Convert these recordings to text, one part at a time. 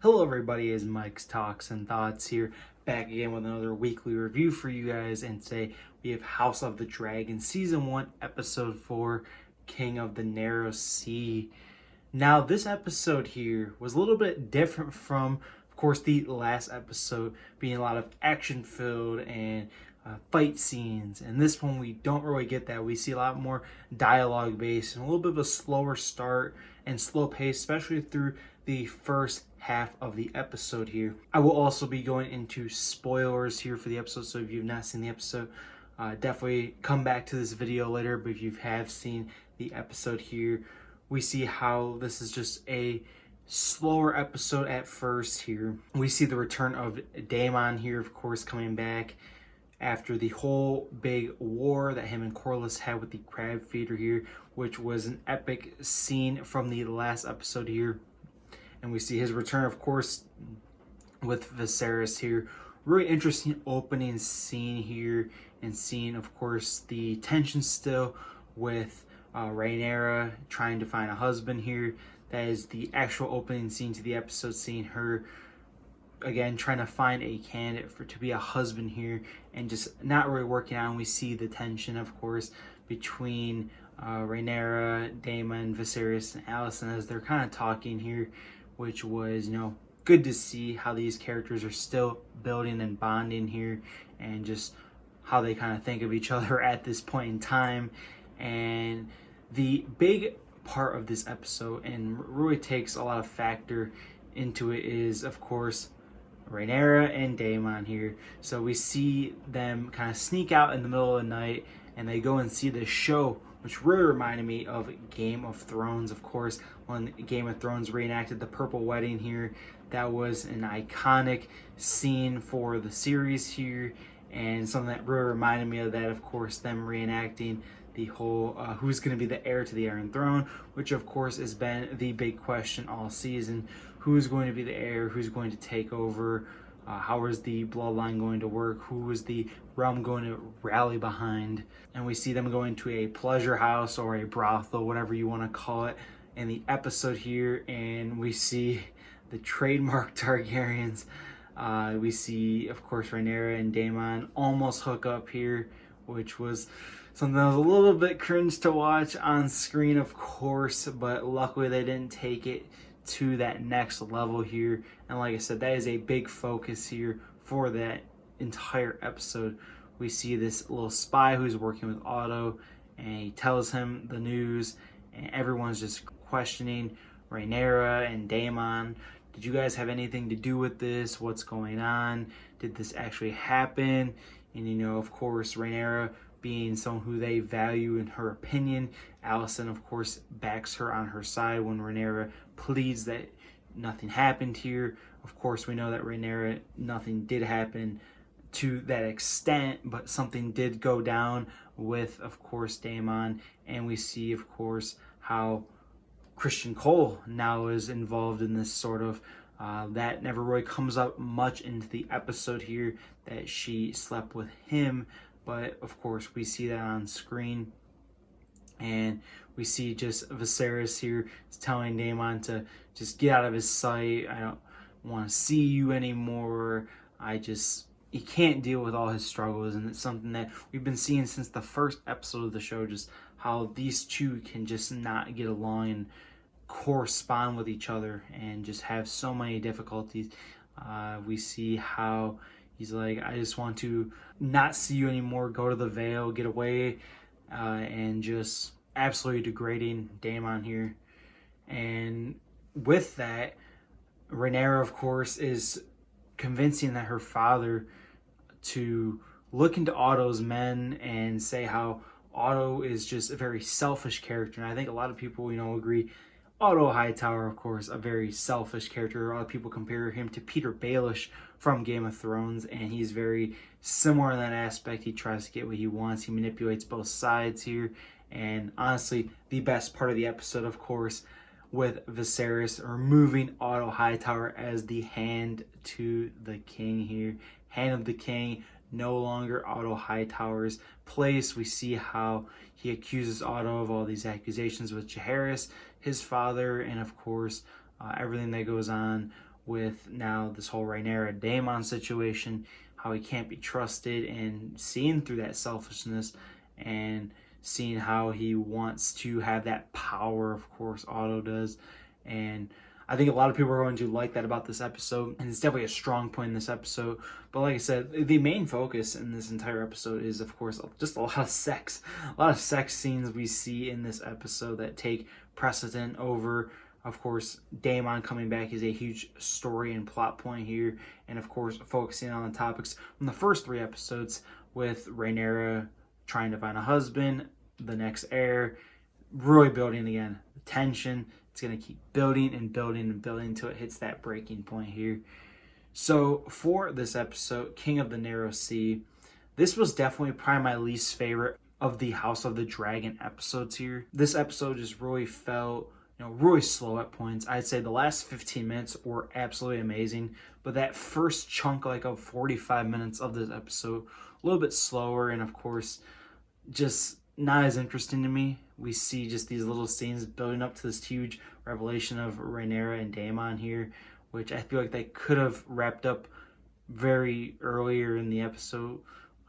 Hello everybody, it's Mike's Talks and Thoughts here, back again with another weekly review for you guys, and today we have House of the Dragon Season 1, Episode 4, King of the Narrow Sea. Now this episode here was a little bit different from, of course, the last episode being a lot of action filled and fight scenes, and this one we don't really get that. We see a lot more dialogue based and a little bit of a slower start and slow pace, especially through the first half of the episode here. I will also be going into spoilers here for the episode, so if you've not seen the episode, definitely come back to this video later. But if you have seen the episode here, we see how this is just a slower episode at first here. We see the return of Daemon here, of course, coming back after the whole big war that him and Corlys had with the crab feeder here, which was an epic scene from the last episode here. And we see his return, of course, with Viserys here. Really interesting opening scene here, and seeing, of course, the tension still with Rhaenyra trying to find a husband here. That is the actual opening scene to the episode, seeing her again trying to find a candidate to be a husband here, and just not really working out. And we see the tension, of course, between Rhaenyra, Daemon, Viserys, and Alicent as they're kind of talking here, which was, good to see how these characters are still building and bonding here, and just how they kind of think of each other at this point in time. And the big part of this episode, and really takes a lot of factor into it, is, of course, Rhaenyra and Daemon here. So we see them kind of sneak out in the middle of the night, and they go and see this show, which really reminded me of Game of Thrones. Of course, when Game of Thrones reenacted the Purple Wedding here, that was an iconic scene for the series here, and something that really reminded me of that, of course, them reenacting the whole who's going to be the heir to the Iron Throne, which of course has been the big question all season. Who's going to be the heir? Who's going to take over? How is the bloodline going to work? Who is the realm going to rally behind? And we see them going to a pleasure house or a brothel, whatever you want to call it, in the episode here. And we see the trademark Targaryens. We see, of course, Rhaenyra and Daemon almost hook up here, which was something that was a little bit cringe to watch on screen, of course, but luckily they didn't take it to that next level here. And like I said, that is a big focus here for that entire episode. We see this little spy who's working with Otto, and he tells him the news, and everyone's just questioning Rhaenyra and Daemon. Did you guys have anything to do with this? What's going on? Did this actually happen? And of course, Rhaenyra being someone who they value in her opinion, Alicent, of course, backs her on her side when Rhaenyra pleads that nothing happened here. Of course, we know that Rhaenyra, nothing did happen to that extent, but something did go down with, of course, Daemon. And we see, of course, how Christian Cole now is involved in this sort of that never really comes up much into the episode here, that she slept with him. But of course, we see that on screen, and we see just Viserys here is telling Daemon to just get out of his sight. I don't want to see you anymore. He can't deal with all his struggles, and it's something that we've been seeing since the first episode of the show, just how these two can just not get along and correspond with each other, and just have so many difficulties. We see how he's like, I just want to not see you anymore, go to the Vale, get away, and just absolutely degrading Daemon here. And with that, Rhaenyra, of course, is convincing that her father to look into Otto's men and say how Otto is just a very selfish character. And I think a lot of people, agree. Otto Hightower, of course, a very selfish character. A lot of people compare him to Peter Baelish from Game of Thrones, and he's very similar in that aspect. He tries to get what he wants. He manipulates both sides here. And honestly, the best part of the episode, of course, with Viserys removing Otto Hightower as the hand to the king here. Hand of the king, no longer Otto Hightower's place. We see how he accuses Otto of all these accusations with Jaehaerys, his father, and of course, everything that goes on with now this whole Rhaenyra Daemon situation, how he can't be trusted, and seeing through that selfishness and seeing how he wants to have that power, of course, Otto does. And I think a lot of people are going to like that about this episode, and it's definitely a strong point in this episode. But like I said, the main focus in this entire episode is, of course, just a lot of sex. A lot of sex scenes we see in this episode that take precedent over, of course, Daemon coming back is a huge story and plot point here. And of course, focusing on the topics from the first 3 episodes with Rhaenyra trying to find a husband, the next heir, really building again the tension. It's going to keep building and building and building until it hits that breaking point here. So for this episode, King of the Narrow Sea, this was definitely probably my least favorite of the House of the Dragon episodes here. This episode just really felt, really slow at points. I'd say the last 15 minutes were absolutely amazing, but that first chunk of 45 minutes of this episode, a little bit slower, and of course, just not as interesting to me. We see just these little scenes building up to this huge revelation of Rhaenyra and Daemon here, which I feel like they could have wrapped up very earlier in the episode,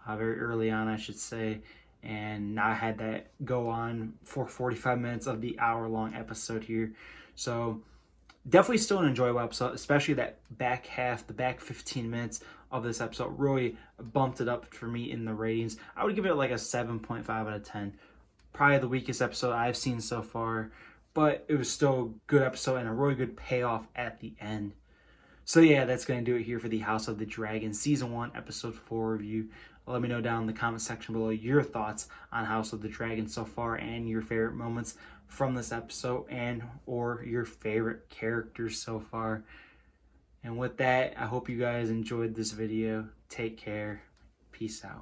very early on, I should say, and not had that go on for 45 minutes of the hour-long episode here. So definitely still an enjoyable episode, especially that back half, the back 15 minutes of this episode really bumped it up for me in the ratings. I would give it like a 7.5 out of 10. Probably the weakest episode I've seen so far, but it was still a good episode and a really good payoff at the end. So yeah, that's going to do it here for the House of the Dragon Season 1, Episode 4 review. Let me know down in the comment section below your thoughts on House of the Dragon so far and your favorite moments from this episode and or your favorite characters so far. And with that, I hope you guys enjoyed this video. Take care. Peace out.